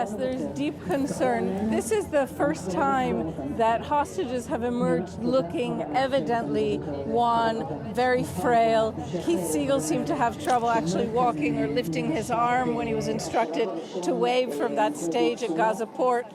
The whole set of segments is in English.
Yes, there's deep concern. This is the first time that hostages have emerged looking evidently wan, very frail. Keith Siegel seemed to have trouble actually walking or lifting his arm when he was instructed to wave from that stage at Gaza port.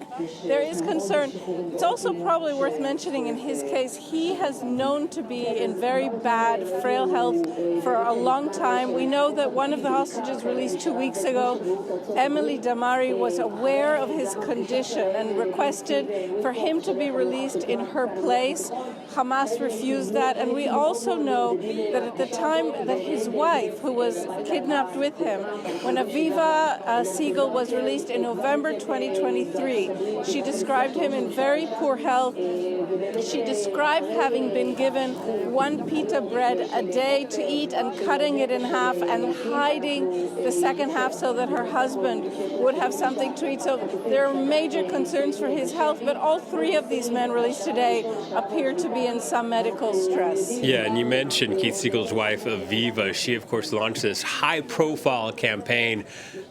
There is concern. It's also probably worth mentioning in his case, he has known to be in very bad, frail health for a long time. We know that one of the hostages released 2 weeks ago, Emily Damari, was aware of his condition and requested for him to be released in her place. Hamas refused that, and we also know that at the time that his wife, who was kidnapped with him, when Aviva Siegel was released in November 2023, she described him in very poor health. She described having been given one pita bread a day to eat and cutting it in half and hiding the second half so that her husband would have something to eat. So there are major concerns for his health, but all three of these men released today appear to be in some medical stress. Yeah, and you mentioned Keith Siegel's wife, Aviva. She, of course, launched this high-profile campaign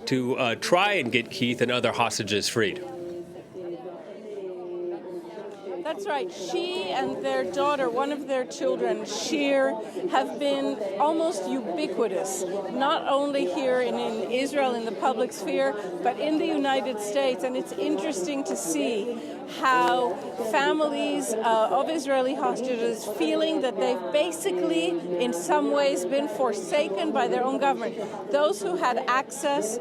to try and get Keith and other hostages freed. That's right. She and their daughter, one of their children, Shir, have been almost ubiquitous, not only here in Israel in the public sphere, but in the United States. And it's interesting to see how families of Israeli hostages feeling that they've basically, in some ways, been forsaken by their own government. Those who had access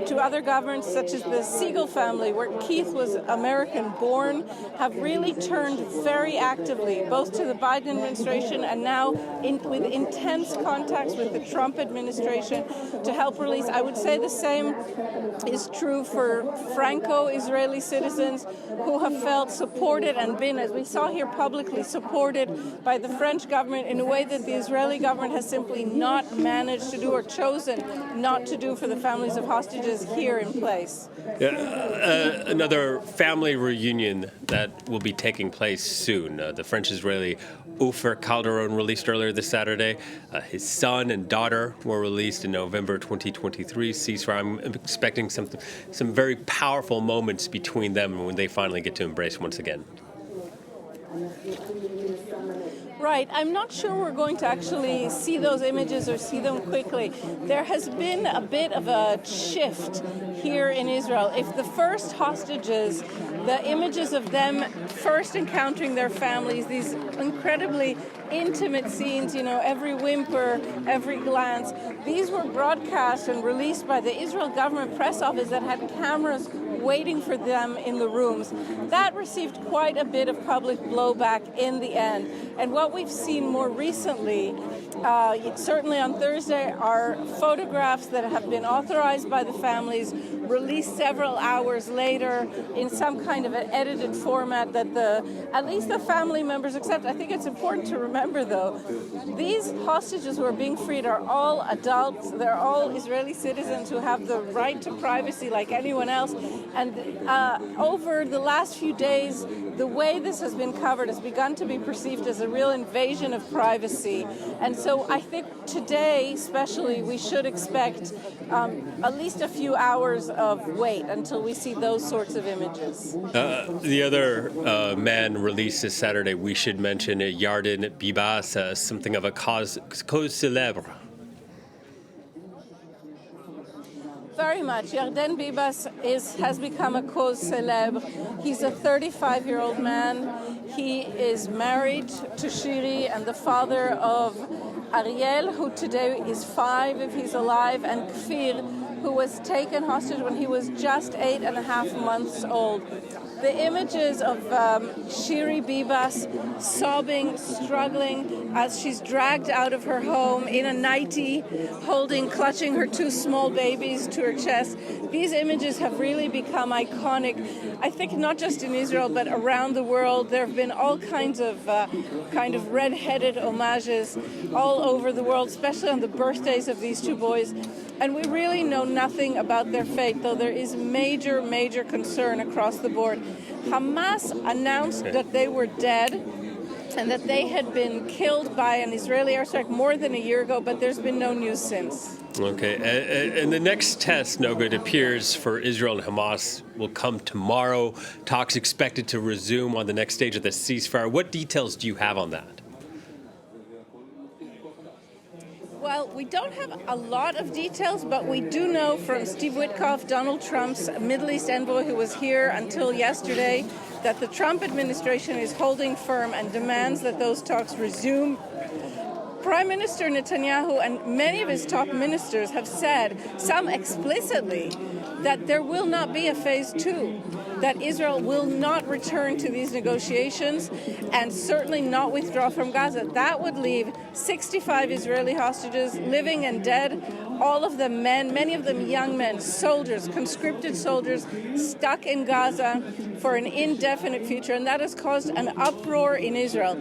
to other governments, such as the Siegel family, where Keith was American-born, have really turned very actively, both to the Biden administration and now with intense contacts with the Trump administration to help release. I would say the same is true for Franco-Israeli citizens who have felt supported and been, as we saw here publicly, supported by the French government in a way that the Israeli government has simply not managed to do or chosen not to do for the families of hostages here in place. Another family reunion that will be taking place soon. The French-Israeli Ofer Calderon released earlier this Saturday. His son and daughter were released in November 2023 ceasefire. I'm expecting some very powerful moments between them when they finally get to embrace once again. Right. I'm not sure we're going to actually see those images or see them quickly. There has been a bit of a shift here in Israel. If the first hostages, the images of them first encountering their families, these incredibly intimate scenes, every whimper, every glance, these were broadcast and released by the Israel government press office that had cameras waiting for them in the rooms. That received quite a bit of public blowback in the end. And what we've seen more recently, certainly on Thursday, are photographs that have been authorized by the families, released several hours later in some kind of an edited format that at least the family members accept. I think it's important to remember, though, these hostages who are being freed are all adults. They're all Israeli citizens who have the right to privacy like anyone else. And over the last few days, the way this has been covered has begun to be perceived as a real invasion of privacy. And so I think today, especially, we should expect at least a few hours of wait until we see those sorts of images. The other man released this Saturday, we should mention Yarden Bibas, something of a cause célèbre. Very much. Yarden Bibas has become a cause célèbre. He's a 35-year-old man. He is married to Shiri and the father of Ariel, who today is 5 if he's alive, and Kfir, who was taken hostage when he was just 8.5 months old. The images of Shiri Bibas sobbing, struggling as she's dragged out of her home in a nightie, clutching her 2 small babies to her chest. These images have really become iconic, I think not just in Israel, but around the world. There have been all kinds of red-headed homages all over the world, especially on the birthdays of these 2 boys. And we really know nothing about their fate, though there is major, major concern across the board. Hamas announced that they were dead and that they had been killed by an Israeli airstrike more than a year ago, but there's been no news since. Okay, and the next test, Noga, it appears for Israel and Hamas will come tomorrow. Talks expected to resume on the next stage of the ceasefire. What details do you have on that? Well, we don't have a lot of details, but we do know from Steve Witkoff, Donald Trump's Middle East envoy who was here until yesterday, that the Trump administration is holding firm and demands that those talks resume. Prime Minister Netanyahu and many of his top ministers have said, some explicitly, that there will not be a phase two, that Israel will not return to these negotiations and certainly not withdraw from Gaza. That would leave 65 Israeli hostages, living and dead, all of them men, many of them young men, soldiers, conscripted soldiers, stuck in Gaza for an indefinite future, and that has caused an uproar in Israel.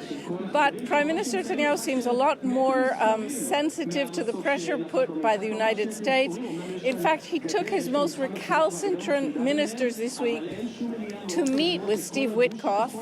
But Prime Minister Netanyahu seems a lot more sensitive to the pressure put by the United States. In fact, he took his most recalcitrant ministers this week to meet with Steve Witkoff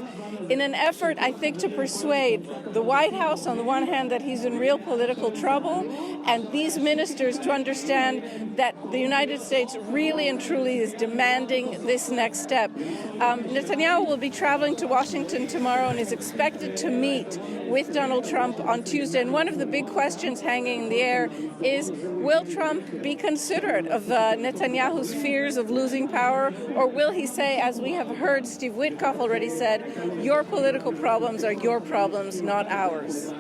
in an effort, I think, to persuade the White House, on the one hand, that he's in real political trouble, and these ministers to understand that the United States really and truly is demanding this next step. Netanyahu will be traveling to Washington tomorrow and is expected to meet with Donald Trump on Tuesday. And one of the big questions hanging in the air is, will Trump be considerate of Netanyahu's fears of losing power, or will he say, as we have heard Steve Witkoff already said, your political problems are your problems, not ours?